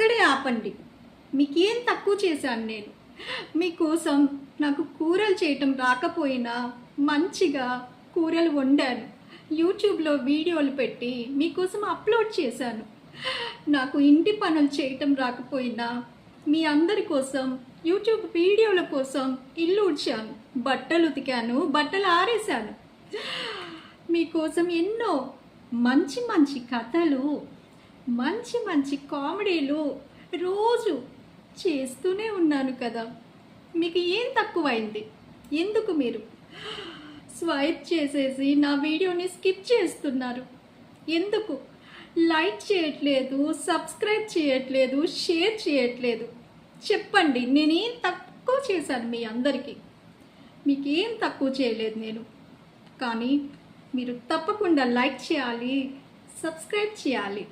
అక్కడే ఆపండి. మీకేం తక్కువ చేశాను నేను? మీకోసం నాకు కూరలు చేయటం రాకపోయినా మంచిగా కూరలు వండాను. యూట్యూబ్లో వీడియోలు పెట్టి మీకోసం అప్లోడ్ చేశాను. నాకు ఇంటి పనులు చేయటం రాకపోయినా మీ అందరి కోసం యూట్యూబ్ వీడియోల కోసం ఇల్లు ఉడ్చాను, బట్టలు ఉతికాను, బట్టలు ఆరేశాను. మీకోసం ఎన్నో మంచి మంచి కథలు, మంచి మంచి కామెడీలు రోజు చేస్తూనే ఉన్నాను కదా. మీకు ఏం తక్కువైంది? ఎందుకు మీరు స్వైప్ చేసేసి నా వీడియోని స్కిప్ చేస్తున్నారు? ఎందుకు లైక్ చేయట్లేదు, సబ్స్క్రైబ్ చేయట్లేదు, షేర్ చేయట్లేదు? చెప్పండి, నేనేం తక్కువ చేశాను మీ అందరికీ? మీకేం తక్కువ చేయలేదు నేను. కానీ మీరు తప్పకుండా లైక్ చేయాలి, సబ్స్క్రైబ్ చేయాలి.